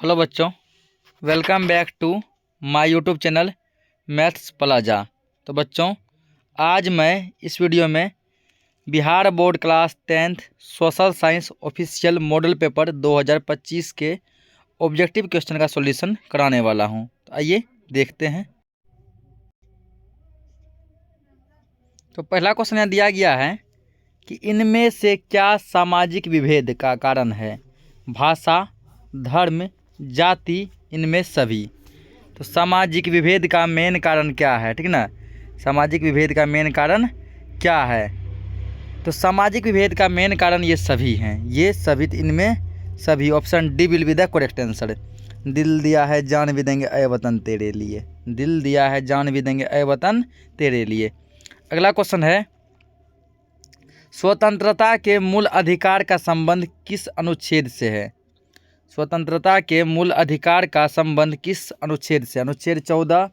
Hello बच्चों, welcome back to my YouTube channel Maths Plaza. तो बच्चों, आज मैं इस वीडियो में Bihar board class 10th social science official model paper 2025 के ऑब्जेक्टिव क्वेश्चन का सॉल्यूशन कराने वाला हूं। तो आइए देखते हैं। तो पहला क्वेश्चन यहाँ दिया गया है कि इनमें से क्या सामाजिक विभेद का कारण है? भाषा, धर्म, जाति, इनमें सभी। तो सामाजिक विभेद का मेन कारण क्या है? ठीक ना, सामाजिक विभेद का मेन कारण क्या है? तो सामाजिक विभेद का मेन कारण ये सभी हैं, ये सभी, इनमें सभी। Option D will be the correct answer. दिल दिया है जान भी देंगे ऐ वतन तेरे लिए, दिल दिया है जान भी देंगे ऐ वतन तेरे लिए। अगला क्वेश्चन है, स्वतंत्रता के मूल अधिकार का संबंध किस अनुच्छेद से है? स्वतंत्रता के मूल अधिकार का संबंध किस अनुच्छेद से? अनुच्छेद 14,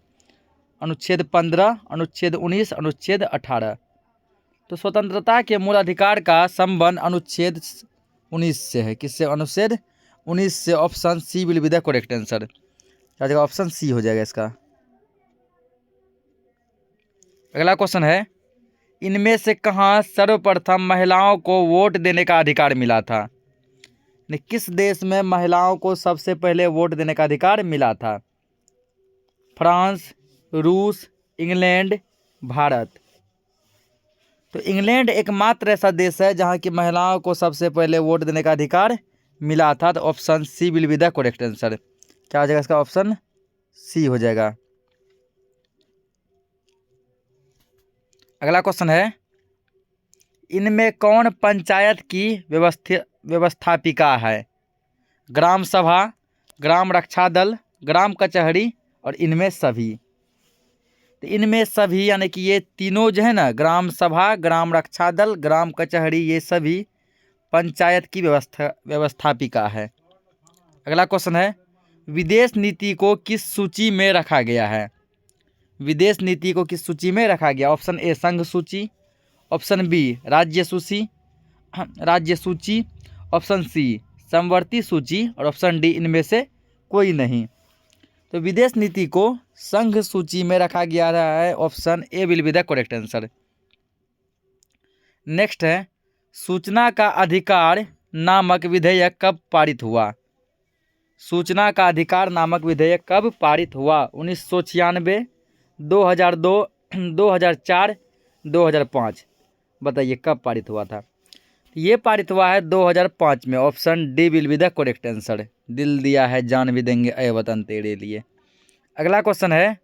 अनुच्छेद 15, अनुच्छेद 19, अनुच्छेद 18। तो स्वतंत्रता के मूल अधिकार का संबंध अनुच्छेद 19 से है। किससे? अनुच्छेद 19 से। Option C will be the correct answer. क्या जगह ऑप्शन सी हो जाएगा इसका। अगला क्वेश्चन है, इनमें से कहाँ सर्वप्रथम महिलाओं को वोट देने का अधिकार मिला था? किस देश में महिलाओं को सबसे पहले वोट देने का अधिकार मिला था? फ्रांस, रूस, इंग्लैंड, भारत। तो इंग्लैंड एकमात्र ऐसा देश है जहां की महिलाओं को सबसे पहले वोट देने का अधिकार मिला था। तो option C will be the correct answer. क्या हो जाएगा इसका? ऑप्शन सी हो जाएगा। अगला क्वेश्चन है, इनमें कौन पंचायत की व्यवस्थापिका है? ग्राम सभा, ग्राम रक्षा दल, ग्राम कचहरी और इनमें सभी। तो इनमें सभी यानी कि ये तीनों जो है ना, ग्राम सभा, ग्राम रक्षा दल, ग्राम कचहरी, ये सभी पंचायत की व्यवस्थापिका है। अगला क्वेश्चन है, विदेश नीति को किस सूची में रखा गया है? विदेश नीति को किस सूची में रखा गया? ऑप्शन ए संघ सूची, ऑप्शन बी राज्य सूची, ऑप्शन सी समवर्ती सूची और ऑप्शन डी इनमें से कोई नहीं। तो विदेश नीति को संघ सूची में रखा गया है। Option A will be the correct answer. Next है, सूचना का अधिकार नामक विधेयक कब पारित हुआ? सूचना का अधिकार नामक विधेयक कब पारित हुआ? 1996, 2002, 2004, 2005। बताइए कब पारित हुआ था? ये पारित हुआ है 2005 में। Option D will be the correct answer. दिल दिया है जान भी देंगे ऐ वतन तेरे लिए। अगला क्वेश्चन है,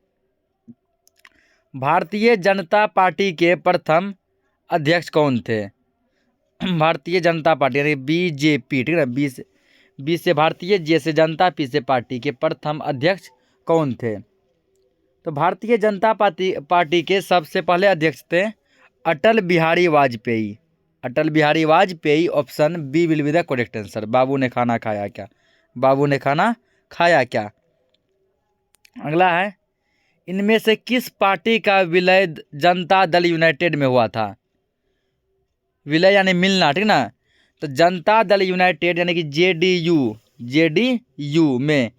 भारतीय जनता पार्टी के प्रथम अध्यक्ष कौन थे? भारतीय जनता पार्टी यानी बीजेपी, ठीक है ना, बी से भारतीय, जे से जनता, पी से पार्टी के प्रथम अध्यक्ष कौन थे? तो भारतीय जनता पार्टी के सबसे पहले अध्यक्ष थे Atal Bihari Vajpayee. Atal Bihari Vajpayee. Option B will be the correct answer. बाबू ने खाना खाया क्या? बाबू ने खाना खाया क्या? अगला है, इनमें से किस पार्टी का विलय जनता दल यूनाइटेड में हुआ था? विलय यानी मिलना, ठीक ना। तो जनता दल यूनाइटेड यानी कि जेडीयू में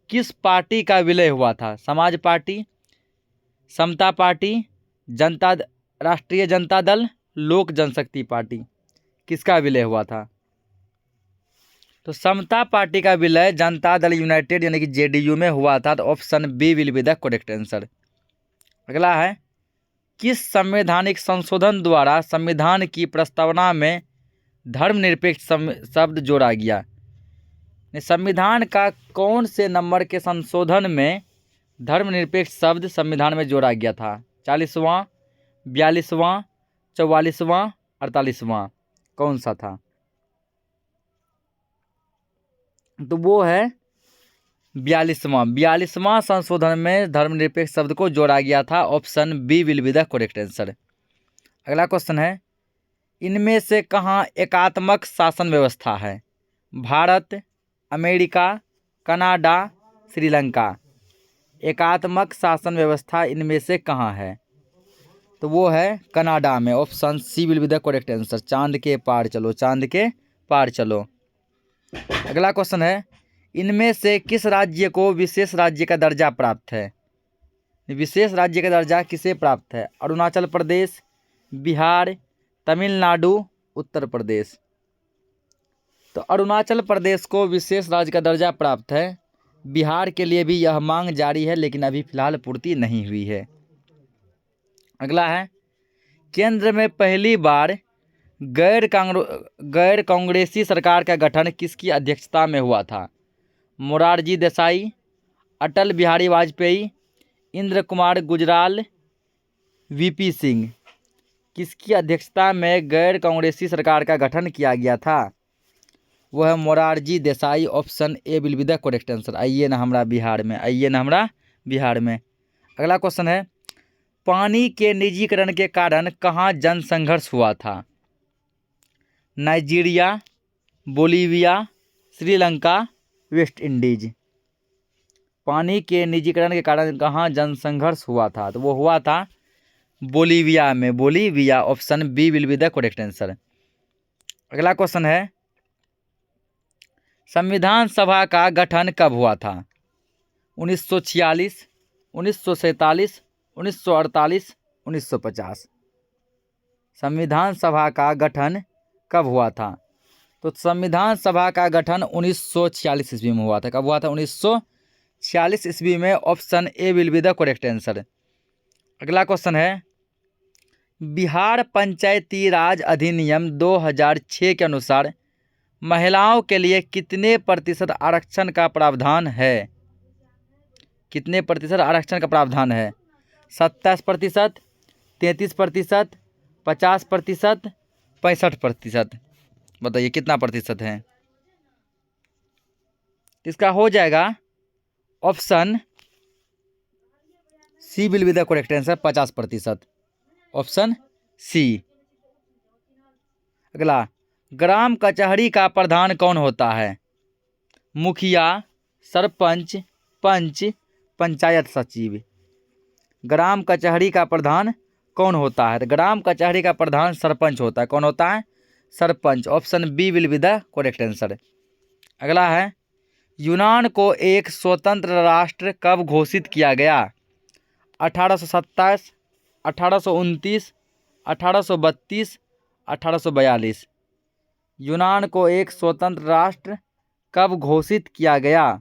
किस पार्टी का विलय हुआ था? समाज पार्टी, समता पार्टी, राष्ट्रीय जनता दल, लोक जनशक्ति पार्टी। किसका विलय हुआ था? तो समता पार्टी का विलय जनता दल यूनाइटेड यानी कि जेडीयू में हुआ था। तो option B will be the correct answer. अगला है, किस संवैधानिक संशोधन द्वारा संविधान की प्रस्तावना में धर्मनिरपेक्ष शब्द जोड़ा गया? संविधान का कौन से नंबर के संशोधन में धर्मनिरपेक्ष शब्द संविधान में जोड़ा गया था? 40वां, 42वां, 44वां, 48वां। कौन सा था? तो वो है 42वां संशोधन में धर्मनिरपेक्ष शब्द को जोड़ा गया था। Option B will be the correct answer. अगला क्वेश्चन है, इनमें से कहाँ एकात्मक शासन व्यवस्था है? Bharat, America, Canada, Sri Lanka. एकात्मक शासन व्यवस्था इनमें से कहाँ है? तो वो है कनाडा में। Option C will be the correct answer. चांद के पार चलो, चांद के पार चलो। अगला क्वेश्चन है, इनमें से किस राज्य को विशेष राज्य का दर्जा प्राप्त है? विशेष राज्य का दर्जा किसे प्राप्त है? अरुणाचल प्रदेश, बिहार, तमिलनाडु, उत्तर प्रदेश। तो अरुणाचल प्रदेश को विशेष राज्य का दर्जा प्राप्त है। बिहार के लिए भी यह मांग जारी है, लेकिन अभी फिलहाल पूर्ति नहीं हुई है। अगला है, केंद्र में पहली बार गैर कांग्रेसी सरकार का गठन किसकी अध्यक्षता में हुआ था? मोरारजी देसाई, अटल बिहारी वाजपेयी, इंद्र कुमार गुजराल, वीपी सिंह। किसकी अध्यक्षता में गैर कांग्रेसी सरकार का गठन किया गया था? वह Morarji Desai. Option A will be the correct answer. आइए ना हमरा बिहार में। अगला क्वेश्चन है, पानी के निजीकरण के कारण कहाँ जन संघर्ष हुआ था? Nigeria, Bolivia, Sri Lanka, West Indies. पानी के निजीकरण के कारण कहाँ जन संघर्ष हुआ था? तो वो हुआ था बोलीविया में। Bolivia. Option B will be the correct answer. अगला क्वेश्चन है, संविधान सभा का गठन कब हुआ था? 1946, 1947, 1948, 1950। संविधान सभा का गठन कब हुआ था? तो संविधान सभा का गठन 1946 ईस्वी में हुआ था। कब हुआ था? 1946 ईस्वी में। Option A will be the correct answer. अगला क्वेश्चन है, बिहार पंचायती राज अधिनियम 2006 के अनुसार महिलाओं के लिए कितने प्रतिशत आरक्षण का प्रावधान है? कितने प्रतिशत आरक्षण का प्रावधान है? 27%, 33%, 50%, 65%। बताइए कितना प्रतिशत है? इसका हो जाएगा option C will be the correct answer, 50%। Option C. अगला, ग्राम कचहरी का प्रधान कौन होता है? मुखिया, सरपंच, पंच, पंचायत सचिव। ग्राम कचहरी का प्रधान कौन होता है? ग्राम कचहरी का प्रधान सरपंच होता है। कौन होता है? सरपंच। Option B will be the correct answer. अगला है, यूनान को एक स्वतंत्र राष्ट्र कब घोषित किया गया? 1827, 1829, 1832, 1842। यूनान को एक स्वतंत्र राष्ट्र कब घोषित किया गया?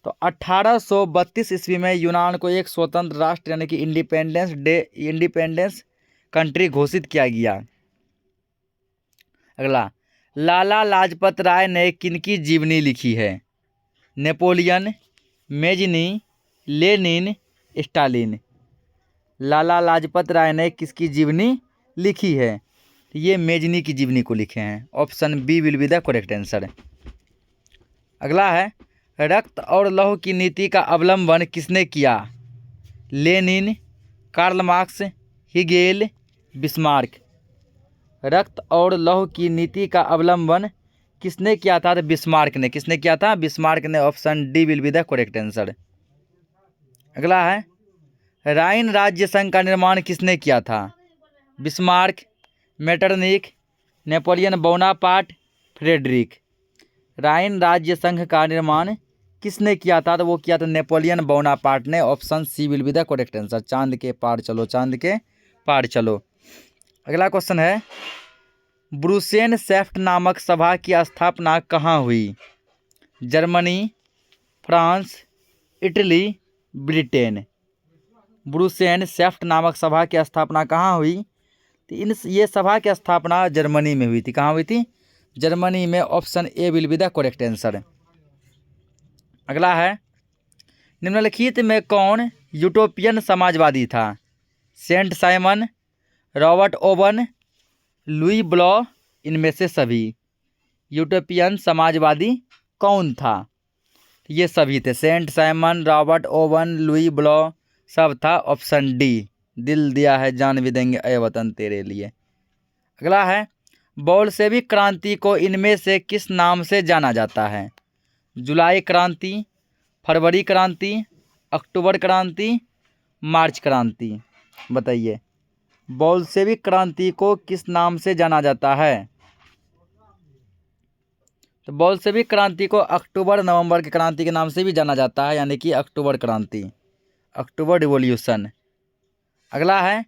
तो 1832 ईस्वी में यूनान को एक स्वतंत्र राष्ट्र यानी कि इंडिपेंडेंस कंट्री घोषित किया गया। अगला, लाला लाजपत राय ने किनकी जीवनी लिखी है? Napoleon, Mazzini, Lenin, Stalin. Lala Lajpat Rai ने किसकी जीवनी लिखी है? ये मेजनी की जीवनी को लिखे हैं। Option B will be the correct answer. अगला है, रक्त और लौह की नीति का अवलंबन किसने किया? Lenin, Karl Marx, Hegel, Bismarck. रक्त और लौह की नीति का अवलंबन किसने किया था? तो बिस्मार्क ने। किसने किया था? बिस्मार्क ने। Option D will be the correct answer. अगला है, राइन राज्य संघ का निर्माण किसने किया था? Bismarck, Metternich, Napoleon Bonaparte, Frederick. Rhine राज्य संघ का निर्माण किसने किया था? तो वो किया था नेपोलियन बोनापार्ट ने। Option C will be the correct answer. चांद के पार चलो, चांद के पार चलो। अगला क्वेश्चन है, ब्रुसेन सेफ्ट नामक सभा की स्थापना कहाँ हुई? Germany, France, Italy, Britain. ब्रुसेन सेफ्ट नामक सभा की स्थापना कहाँ हुई? तो ये सभा की स्थापना जर्मनी में हुई थी। कहाँ हुई थी? जर्मनी में। Option A will be the correct answer. अगला है, निम्नलिखित में कौन यूटोपियन समाजवादी था? Saint Simon, Robert Owen, Louis Blanc, इनमें से सभी। यूटोपियन समाजवादी कौन था? ये सभी थे। Saint Simon, Robert Owen, Louis Blanc, सब था। Option D. दिल दिया है जान भी देंगे ए वतन तेरे लिए। अगला है, बोल्शेविक क्रांति को इनमें से किस नाम से जाना जाता है? जुलाई क्रांति, फरवरी क्रांति, अक्टूबर क्रांति, मार्च क्रांति। बताइए बोल्शेविक क्रांति को किस नाम से जाना जाता है? तो बोल्शेविक क्रांति को अक्टूबर नवंबर की क्रांति के नाम से भी जाना जाता है, यानी कि अक्टूबर क्रांति, अक्टूबर रिवॉल्यूशन। अगला है,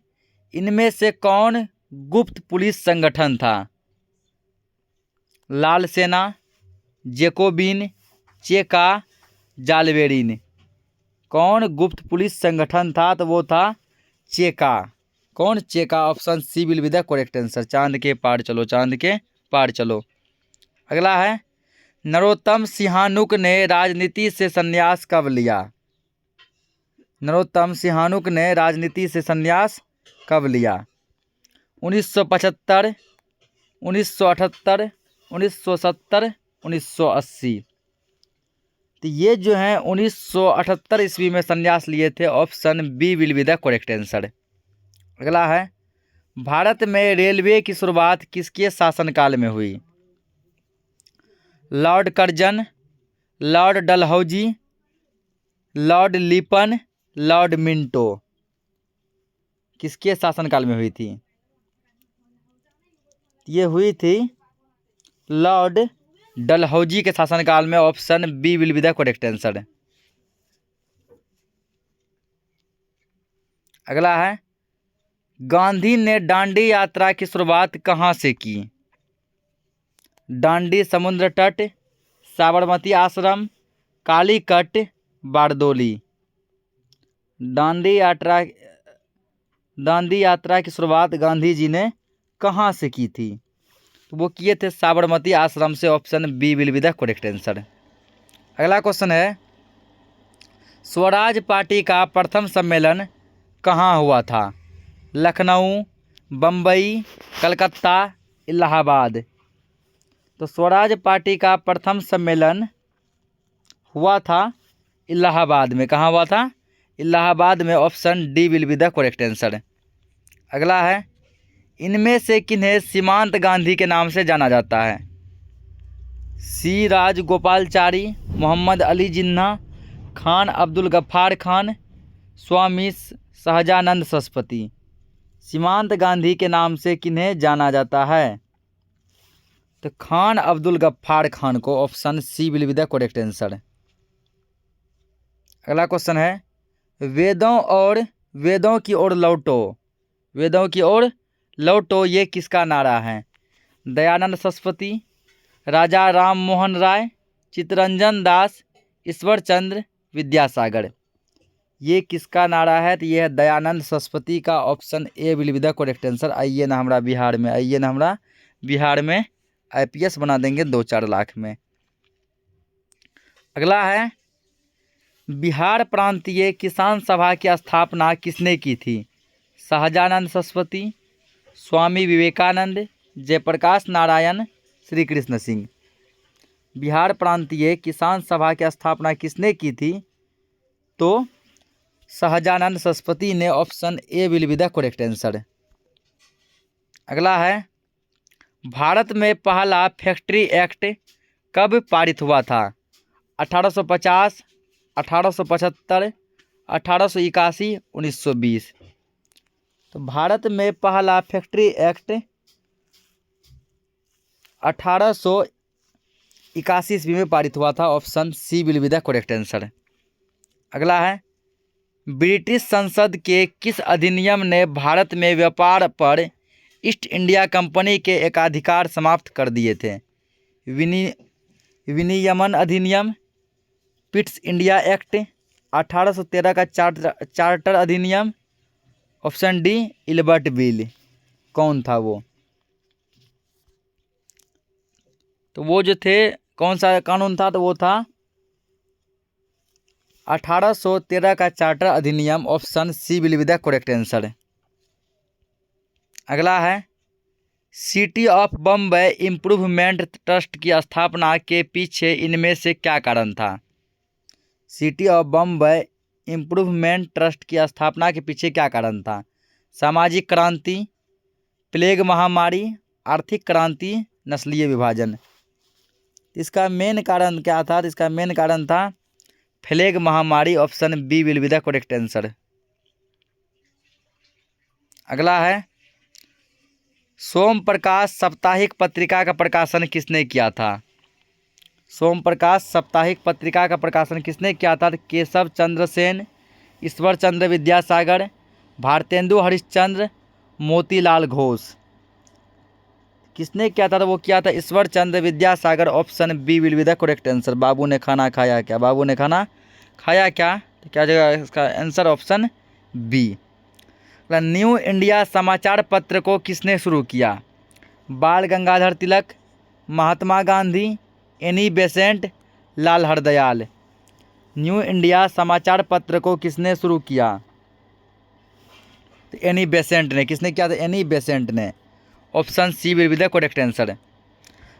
इनमें से कौन गुप्त पुलिस संगठन था? लाल सेना, जेकोबिन, चेका, जालबेरिन। कौन गुप्त पुलिस संगठन था? तो वो था चेका। कौन? Cheka. Option C will be the correct answer. चांद के पार चलो, चांद के पार चलो। अगला है, नरोत्तम सिंहानुक ने राजनीति से संन्यास कब लिया? नरोत्तम सिंहानुक ने राजनीति से संन्यास कब लिया? 1975, 1978, 1970, 1980। तो ये जो है 1978 ईस्वी में संन्यास लिए थे। Option B will be the correct answer. अगला है, भारत में रेलवे की शुरुआत किसके शासनकाल में हुई? Lord Curzon, lord Dalhousie, lord Ripon, lord Minto. किसके शासनकाल में हुई थी? ये हुई थी लॉर्ड डलहौजी के शासनकाल में। Option B will be the correct answer. अगला है, गांधी ने दांडी यात्रा की शुरुआत कहाँ से की? दांडी समुद्र तट, साबरमती आश्रम, कालीकट, बारदोली। दांडी यात्रा की शुरुआत गांधी जी ने कहाँ से की थी? तो वो किए थे साबरमती आश्रम से। Option B will be the correct answer. अगला क्वेश्चन है, स्वराज पार्टी का प्रथम सम्मेलन कहाँ हुआ था? लखनऊ, बम्बई, कलकत्ता, इलाहाबाद। तो स्वराज पार्टी का प्रथम सम्मेलन हुआ था इलाहाबाद में। कहाँ हुआ था? इलाहाबाद में। Option D will be the correct answer. अगला है, इनमें से किन्हें सीमांत गांधी के नाम से जाना जाता है? सी राजगोपालचारी, मोहम्मद अली जिन्ना, खान अब्दुल गफ्फार खान, स्वामी सहजानंद सरस्वती। सीमांत गांधी के नाम से किन्हें जाना जाता है? तो खान अब्दुल गफ्फार खान को। Option C will be the correct answer. अगला क्वेश्चन है, वेदों की ओर लौटो, वेदों की ओर लौटो, ये किसका नारा है? दयानंद सरस्वती, राजा राम मोहन राय, चित्तरंजन दास, ईश्वर चंद्र विद्यासागर। ये किसका नारा है? तो ये है दयानंद सरस्वती का। Option A will be the correct answer. आइए ना हमारा बिहार में, आइए ना हमारा बिहार में IPS बना देंगे 2-4 लाख में। अगला है, बिहार प्रांतीय किसान सभा की स्थापना किसने की थी? सहजानंद सरस्वती, स्वामी विवेकानंद, जयप्रकाश नारायण, श्री कृष्ण सिंह। बिहार प्रांतीय किसान सभा की स्थापना किसने की थी? तो सहजानंद सरस्वती ने। Option A will be the correct answer. अगला है, भारत में पहला फैक्ट्री एक्ट कब पारित हुआ था? 1850, 1875, 1881, 1920। तो भारत में पहला फैक्ट्री एक्ट 1881 ईस्वी में पारित हुआ था। Option C will be the correct answer. अगला है, ब्रिटिश संसद के किस अधिनियम ने भारत में व्यापार पर ईस्ट इंडिया कंपनी के एकाधिकार समाप्त कर दिए थे? विनियमन अधिनियम, पिट्स इंडिया एक्ट, 1813 का चार्टर अधिनियम, ऑप्शन डी इल्बर्ट बिल। कौन था वो? तो वो जो थे, कौन सा कानून था? तो वो था 1813 का चार्टर अधिनियम। Option C will be the correct answer. अगला है, City of Bombay Improvement Trust की स्थापना के पीछे इनमें से क्या कारण था? City of Bombay Improvement Trust की स्थापना के पीछे क्या कारण था? सामाजिक क्रांति, प्लेग महामारी, आर्थिक क्रांति, नस्लीय विभाजन। इसका मेन कारण क्या था? इसका मेन कारण था प्लेग महामारी। Option B will be the correct answer. अगला है, सोम प्रकाश साप्ताहिक पत्रिका का प्रकाशन किसने किया था? सोम प्रकाश साप्ताहिक पत्रिका का प्रकाशन किसने किया था? केशव चंद्र सेन, ईश्वर चंद्र विद्यासागर, भारतेंदु हरिश्चंद्र, मोतीलाल घोष। किसने किया था? तो वो किया था Ishwar Chandra Vidyasagar. Option B will be the correct answer. बाबू ने खाना खाया क्या? बाबू ने खाना खाया क्या? तो क्या जगह इसका answer option B. New India समाचार पत्र को किसने शुरू किया? Bal Gangadhar Tilak, Mahatma Gandhi, Annie Besant, Lala Hardayal. New India समाचार पत्र को किसने शुरू किया? तो एनी बेसेंट ने। किसने किया था? एनी बेसेंट ने। Option C will be the correct answer.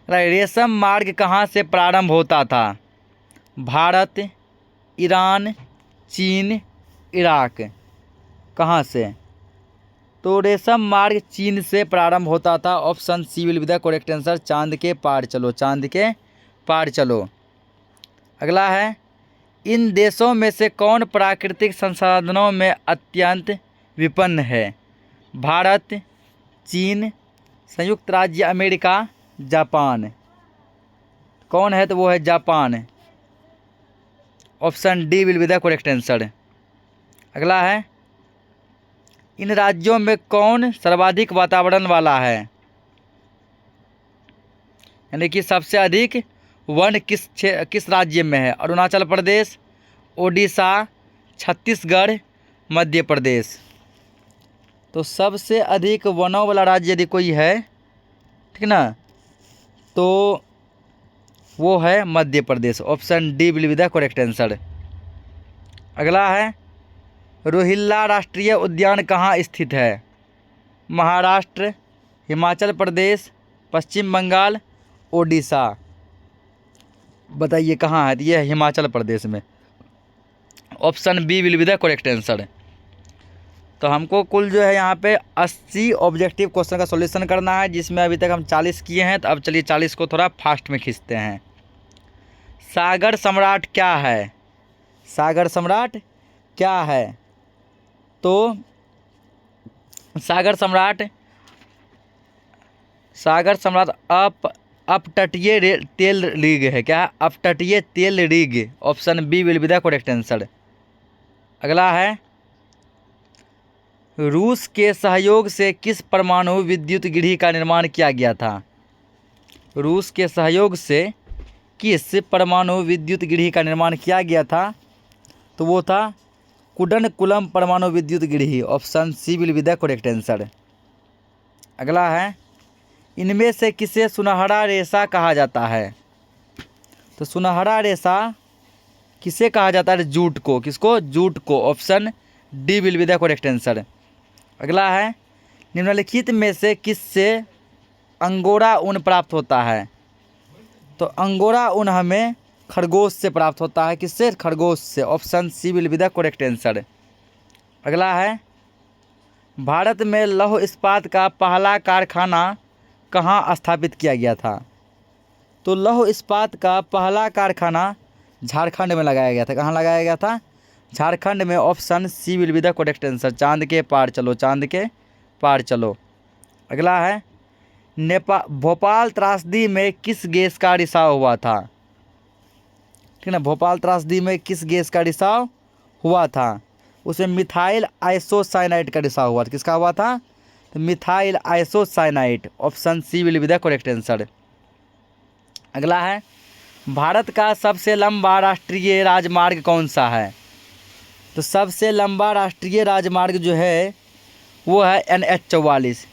रेशम मार्ग कहाँ से प्रारंभ होता था? भारत, ईरान, चीन, इराक। कहाँ से? तो रेशम मार्ग चीन से प्रारंभ होता था। Option C will be the correct answer. चांद के पार चलो, चांद के पार चलो। अगला है, इन देशों में से कौन प्राकृतिक संसाधनों में अत्यंत विपन्न है? भारत, चीन, संयुक्त राज्य अमेरिका, जापान। कौन है? तो वो है Japan. Option D will be the correct answer. अगला है, इन राज्यों में कौन सर्वाधिक वातावरण वाला है? यानी कि सबसे अधिक वन किस राज्य में है? अरुणाचल प्रदेश, ओडिशा, छत्तीसगढ़, मध्य प्रदेश। तो सबसे अधिक वनों वाला राज्य यदि कोई है, ठीक ना, तो वो है Madhya Pradesh. Option D will be the correct answer. अगला है, रोहिल्ला राष्ट्रीय उद्यान कहाँ स्थित है? महाराष्ट्र, हिमाचल प्रदेश, पश्चिम बंगाल, ओडिशा। बताइए कहाँ है? ये हिमाचल प्रदेश में। Option B will be the correct answer. तो हमको कुल जो है यहाँ पे 80 ऑब्जेक्टिव क्वेश्चन का सॉल्यूशन करना है, जिसमें अभी तक हम 40 किए हैं। तो अब चलिए 40 को थोड़ा फास्ट में खींचते हैं। सागर सम्राट क्या है? सागर सम्राट क्या है? तो सागर सम्राट अपतटीय तेल रिग है। क्या? अपतटीय तेल रिग। Option B will be the correct answer. अगला है, रूस के सहयोग से किस परमाणु विद्युत गृह का निर्माण किया गया था? रूस के सहयोग से किस परमाणु विद्युत गृह का निर्माण किया गया था? तो वो था कुडनकुलम परमाणु विद्युत गृह। Option C will be the correct answer. अगला है, इनमें से किसे सुनहरा रेशा कहा जाता है? तो सुनहरा रेशा किसे कहा जाता है? जूट को। किसको? जूट को। Option D will be the correct answer. अगला है, निम्नलिखित में से किससे अंगोरा ऊन प्राप्त होता है? तो अंगोरा ऊन हमें खरगोश से प्राप्त होता है। किससे? खरगोश से। Option C will be the correct answer. अगला है, भारत में लौह इस्पात का पहला कारखाना कहाँ स्थापित किया गया था? तो लौह इस्पात का पहला कारखाना झारखंड में लगाया गया था। कहाँ लगाया गया था? झारखंड में। Option C will be the correct answer. चांद के पार चलो, चांद के पार चलो। अगला है, भोपाल त्रासदी में किस गैस का रिसाव हुआ था? ठीक ना, भोपाल त्रासदी में किस गैस का रिसाव हुआ था? उसमें मिथाइल आइसोसाइनाइड का रिसाव हुआ था। किसका हुआ था? तो methyl isocyanide. Option C will be the correct answer. अगला है, भारत का सबसे लंबा राष्ट्रीय राजमार्ग कौन सा है? तो सबसे लंबा राष्ट्रीय राजमार्ग जो है वो है NH 44,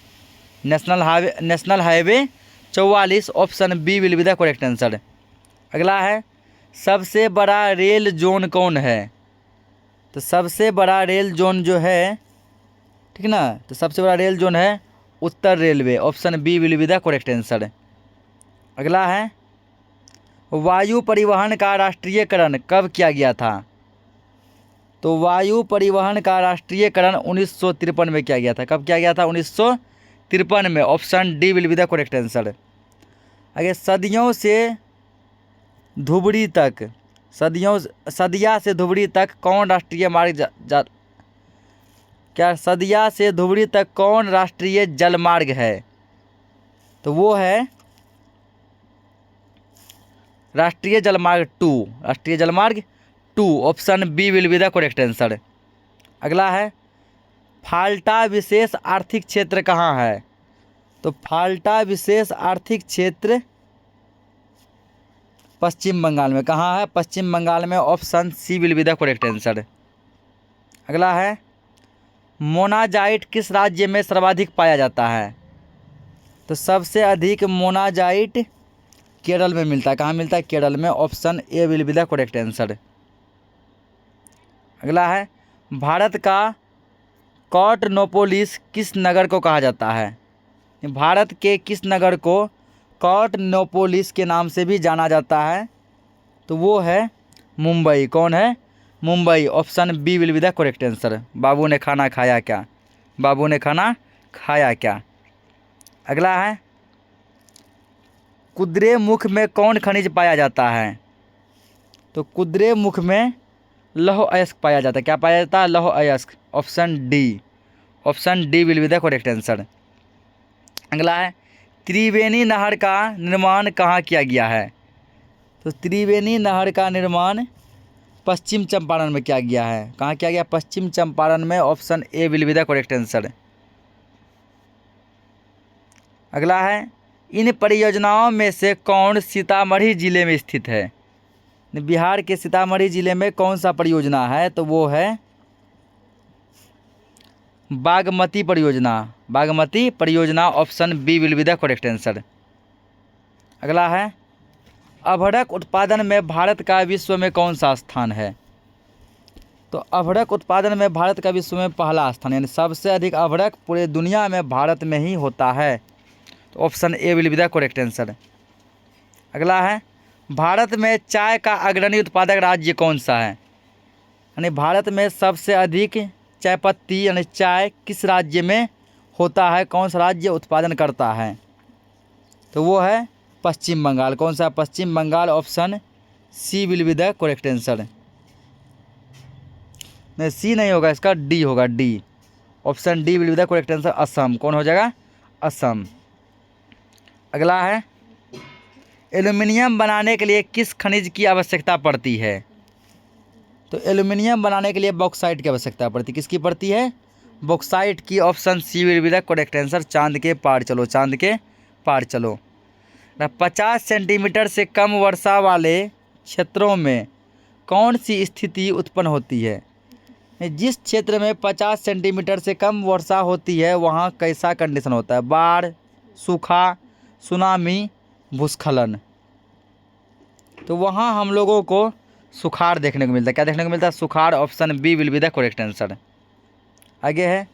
national highway 44। Option B will be the correct answer. अगला है, सबसे बड़ा रेल जोन कौन है? तो सबसे बड़ा रेल जोन जो है, ठीक ना, तो सबसे बड़ा रेल जोन है उत्तर railway. Option B will be the correct answer. अगला है, वायु परिवहन का राष्ट्रीयकरण कब किया गया था? तो वायु परिवहन का राष्ट्रीयकरण 1953 में किया गया था। कब किया गया था? 1953 में। Option D will be the correct answer. आगे, सदिया से धुबरी तक कौन राष्ट्रीय मार्ग क्या सदिया से धुबरी तक कौन राष्ट्रीय जलमार्ग है? तो वो है राष्ट्रीय जलमार्ग 2, राष्ट्रीय जलमार्ग 2, option B will be the correct answer. अगला है फाल्टा विशेष आर्थिक क्षेत्र कहाँ है? तो फाल्टा विशेष आर्थिक क्षेत्र पश्चिम बंगाल में। कहाँ है? पश्चिम बंगाल में, option C will be the correct answer. अगला है मोनाजाइट किस राज्य में सर्वाधिक पाया जाता है? तो सबसे अधिक मोनाजाइट केरल में मिलता है। कहाँ मिलता है? केरल में, option A will be the correct answer. अगला है भारत का कॉटनोपोलिस किस नगर को कहा जाता है? भारत के किस नगर को कॉटनोपोलिस के नाम से भी जाना जाता है? तो वो है मुंबई। कौन है? Mumbai, option B will be the correct answer. बाबू ने खाना खाया क्या? बाबू ने खाना खाया क्या? अगला है कुद्रेमुख में कौन खनिज पाया जाता है? तो कुद्रेमुख में लौह अयस्क पाया जाता है। क्या पाया जाता है? लौह अयस्क, option D. Option D will be the correct answer. अगला है त्रिवेणी नहर का निर्माण कहाँ किया गया है? तो त्रिवेणी नहर का निर्माण पश्चिम चंपारण में किया गया है। कहाँ किया गया? पश्चिम चंपारण में, option A will be the correct answer. अगला है इन परियोजनाओं में से कौन सीतामढ़ी जिले में स्थित है? बिहार के सीतामढ़ी जिले में कौन सा परियोजना है? तो वो है बागमती परियोजना। बागमती परियोजना, option B will be the correct answer. अगला है अभ्रक उत्पादन में भारत का विश्व में कौन सा स्थान है? तो अभ्रक उत्पादन में भारत का विश्व में पहला स्थान, यानी सबसे अधिक अभ्रक पूरे दुनिया में भारत में ही होता है। तो option A will be the correct answer. अगला है भारत में चाय का अग्रणी उत्पादक राज्य कौन सा है? यानी भारत में सबसे अधिक चाय पत्ती यानी चाय किस राज्य में होता है? कौन सा राज्य उत्पादन करता है? तो वो है पश्चिम बंगाल। कौन सा? Paschim Bangal, option C will be the correct answer. नहीं, सी नहीं होगा, इसका डी होगा, D. Option D will be the correct answer, Assam. कौन हो जाएगा? असम। अगला है एल्युमिनियम बनाने के लिए किस खनिज की आवश्यकता पड़ती है? तो एल्युमिनियम बनाने के लिए बॉक्साइट की आवश्यकता पड़ती है। किसकी पड़ती है? बॉक्साइट की, option C will be the correct answer. चांद के पार चलो, चांद के पार चलो। 50 सेंटीमीटर से कम वर्षा वाले क्षेत्रों में कौन सी स्थिति उत्पन्न होती है? जिस क्षेत्र में 50 सेंटीमीटर से कम वर्षा होती है वहाँ कैसा कंडीशन होता है? बाढ़, सूखा, सुनामी, भूस्खलन। तो वहाँ हम लोगों को सुखाड़ देखने को मिलता है। क्या देखने को मिलता है? सुखाड़, option B will be the correct answer. आगे है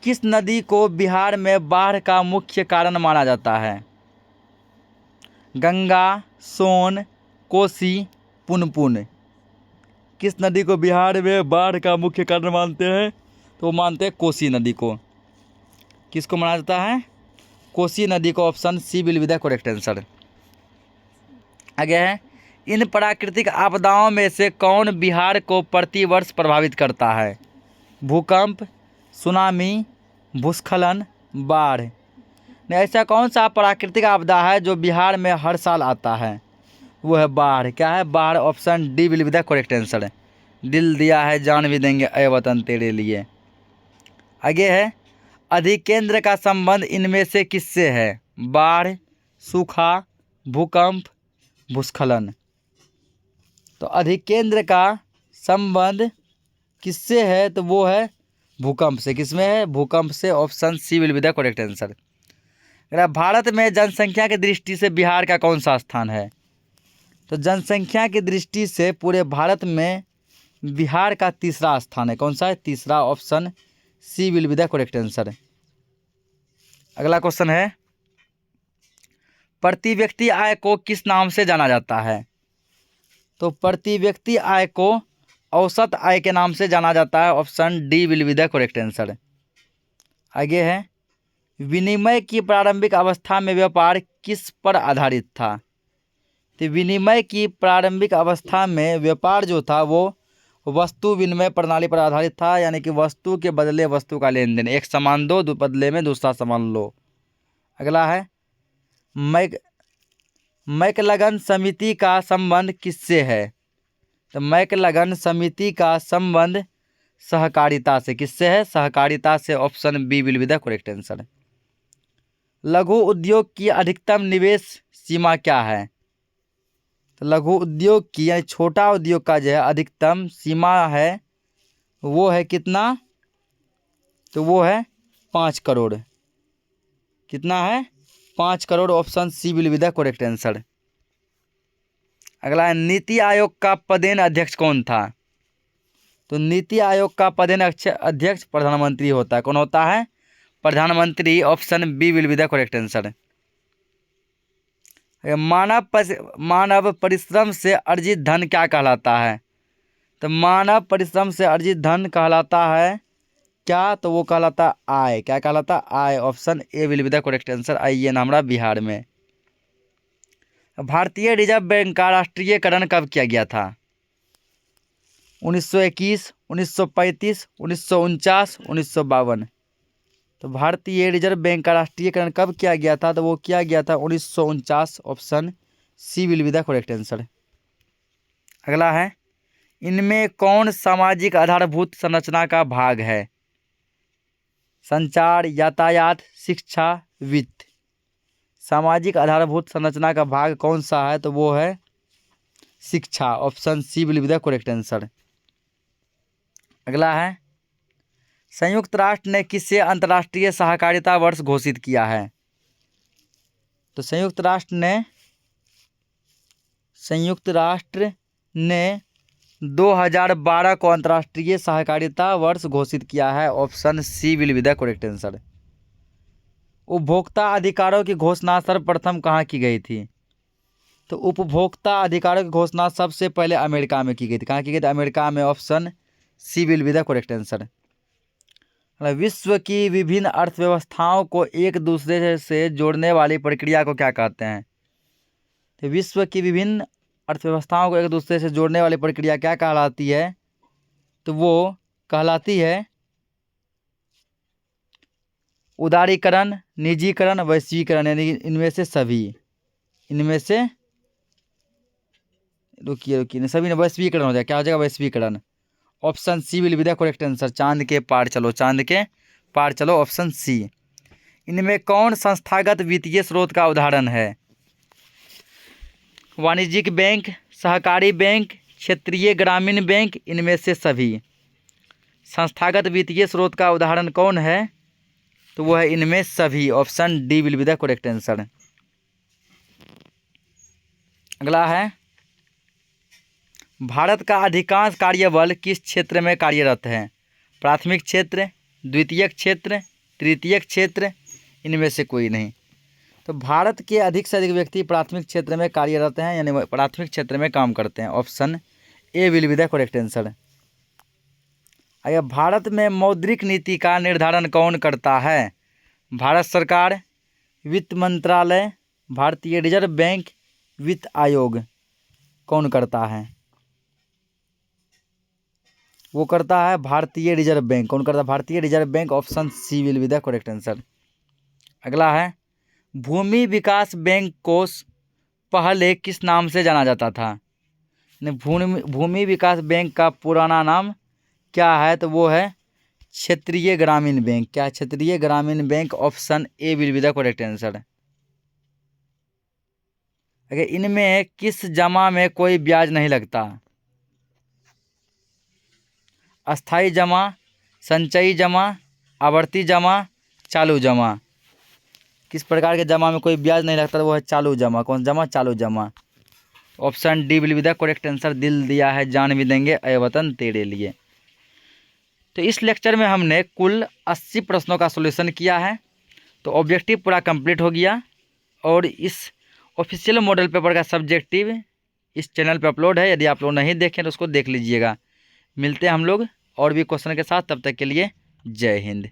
किस नदी को बिहार में बाढ़ का मुख्य कारण माना जाता है? गंगा, सोन, कोसी, पुनपुन। किस नदी को बिहार में बाढ़ का मुख्य कारण मानते हैं? तो वो मानते हैं कोसी नदी को। किसको माना जाता है? कोसी नदी को, option C will be the correct answer. आगे है इन प्राकृतिक आपदाओं में से कौन बिहार को प्रतिवर्ष प्रभावित करता है? भूकंप, सुनामी, भूस्खलन, बाढ़। ऐसा कौन सा प्राकृतिक आपदा है जो बिहार में हर साल आता है? वो है बाढ़। क्या है? बाढ़, option D will be the correct answer. दिल दिया है जान भी देंगे ऐ वतन तेरे लिए। आगे है अधिकेंद्र का संबंध इनमें से किससे है? बाढ़, सूखा, भूकंप, भूस्खलन। तो अधिकेंद्र का संबंध किससे है? तो वो है भूकंप से। किसमें है? भूकंप से, option C will be the correct answer. अगर भारत में जनसंख्या की दृष्टि से बिहार का कौन सा स्थान है? तो जनसंख्या की दृष्टि से पूरे भारत में बिहार का तीसरा स्थान है। कौन सा है? तीसरा, option C will be the correct answer. अगला क्वेश्चन है प्रति व्यक्ति आय को किस नाम से जाना जाता है? तो प्रति व्यक्ति आय को औसत आय के नाम से जाना जाता है। Option D will be the correct answer. आगे है विनिमय की प्रारंभिक अवस्था में व्यापार किस पर आधारित था? तो विनिमय की प्रारंभिक अवस्था में व्यापार जो था वो वस्तु विनिमय प्रणाली पर आधारित था, यानी कि वस्तु के बदले वस्तु का लेन देन। एक सामान दो, बदले में दूसरा सामान लो। अगला है मैकलगन समिति का संबंध किससे है? तो मैकलगन समिति का संबंध सहकारिता से। किससे है? सहकारिता से। Option B will be the correct answer. लघु उद्योग की अधिकतम निवेश सीमा क्या है? तो लघु उद्योग की यानी छोटा उद्योग का जो है अधिकतम सीमा है वो है कितना? तो वो है 5 करोड़। कितना है? 5 crore. Option C will be the correct answer. अगला है, नीति आयोग का पदेन अध्यक्ष कौन था? तो नीति आयोग का पदेन अध्यक्ष प्रधानमंत्री होता है। कौन होता है? प्रधानमंत्री। Option B will be the correct answer. मानव परिश्रम से अर्जित धन क्या कहलाता है? तो मानव परिश्रम से अर्जित धन कहलाता है क्या? तो वो कहलाता है आय। क्या कहलाता है? आय। Option A will be the correct answer. आइए ना हमारा बिहार में। भारतीय रिजर्व बैंक का राष्ट्रीयकरण कब किया गया था? 1921, 1935, 1949, 1952। तो भारतीय रिजर्व बैंक का राष्ट्रीयकरण कब किया गया था? तो वो किया गया था 1949। Option C will be the correct answer. अगला है, इनमें कौन सामाजिक आधारभूत संरचना का भाग है? संचार, यातायात, शिक्षा, वित्त। सामाजिक आधारभूत संरचना का भाग कौन सा है? तो वो है शिक्षा। Option C will be the correct answer. अगला है, संयुक्त राष्ट्र ने किसे अंतर्राष्ट्रीय सहकारिता वर्ष घोषित किया है? तो संयुक्त राष्ट्र ने 2012 को अंतर्राष्ट्रीय सहकारिता वर्ष घोषित किया है। Option C will be the correct answer. उपभोक्ता अधिकारों की घोषणा सर्वप्रथम कहाँ की गई थी? तो उपभोक्ता अधिकारों की घोषणा सबसे पहले अमेरिका में की गई थी। कहाँ की गई थी? अमेरिका में। Option C will be the correct answer. विश्व की विभिन्न अर्थव्यवस्थाओं को एक दूसरे से जोड़ने वाली प्रक्रिया को क्या कहते हैं? तो विश्व की विभिन्न अर्थव्यवस्थाओं को एक दूसरे से जोड़ने वाली प्रक्रिया क्या कहलाती है? तो वो कहलाती है उदारीकरण, निजीकरण, वैश्वीकरण। यानी इनमें से सभी। इनमें से रुकिए सभी ने वैश्वीकरण हो जाए। क्या हो जाएगा? वैश्वीकरण। Option C will be the correct answer. चांद के पार चलो, चांद के पार चलो। Option C. इनमें कौन संस्थागत वित्तीय स्रोत का उदाहरण है? वाणिज्यिक बैंक, सहकारी बैंक, क्षेत्रीय ग्रामीण बैंक। इनमें से सभी। संस्थागत वित्तीय स्रोत का उदाहरण कौन है? तो वो है इनमें सभी। Option D will be the correct answer. अगला है, भारत का अधिकांश कार्यबल किस क्षेत्र में कार्यरत है? प्राथमिक क्षेत्र, द्वितीयक क्षेत्र, तृतीयक क्षेत्र। इनमें से कोई नहीं। तो भारत के अधिक से अधिक व्यक्ति प्राथमिक क्षेत्र में कार्यरत हैं, यानी प्राथमिक क्षेत्र में काम करते हैं। Option A will be the correct answer. अगर भारत में मौद्रिक नीति का निर्धारण कौन करता है? भारत सरकार, वित्त मंत्रालय, भारतीय रिजर्व बैंक, वित्त आयोग। कौन करता है? वो करता है भारतीय रिजर्व बैंक। कौन करता है? भारतीय reserve bank. Option C will be the correct answer. अगला है, भूमि विकास बैंक को पहले किस नाम से जाना जाता था? भूमि विकास बैंक का पुराना नाम क्या है? तो वो है क्षेत्रीय ग्रामीण बैंक। क्या? क्षेत्रीय ग्रामीण bank. Option A will be the correct answer. अगर इनमें किस जमा में कोई ब्याज नहीं लगता? अस्थाई जमा, संचयी जमा, आवर्ती जमा, चालू जमा। किस प्रकार के जमा में कोई ब्याज नहीं लगता? तो वो है चालू जमा। कौन जमा? चालू जमा। Option D will be the correct answer. दिल दिया है जान भी देंगे ऐ वतन तेरे लिए। तो इस लेक्चर में हमने कुल 80 प्रश्नों का सॉल्यूशन किया है। तो ऑब्जेक्टिव पूरा कंप्लीट हो गया और इस ऑफिशियल मॉडल पेपर का सब्जेक्टिव इस चैनल पे अपलोड है। यदि आप लोग नहीं देखें तो उसको देख लीजिएगा। मिलते हैं हम लोग और भी क्वेश्चन के साथ। तब तक के लिए जय हिंद।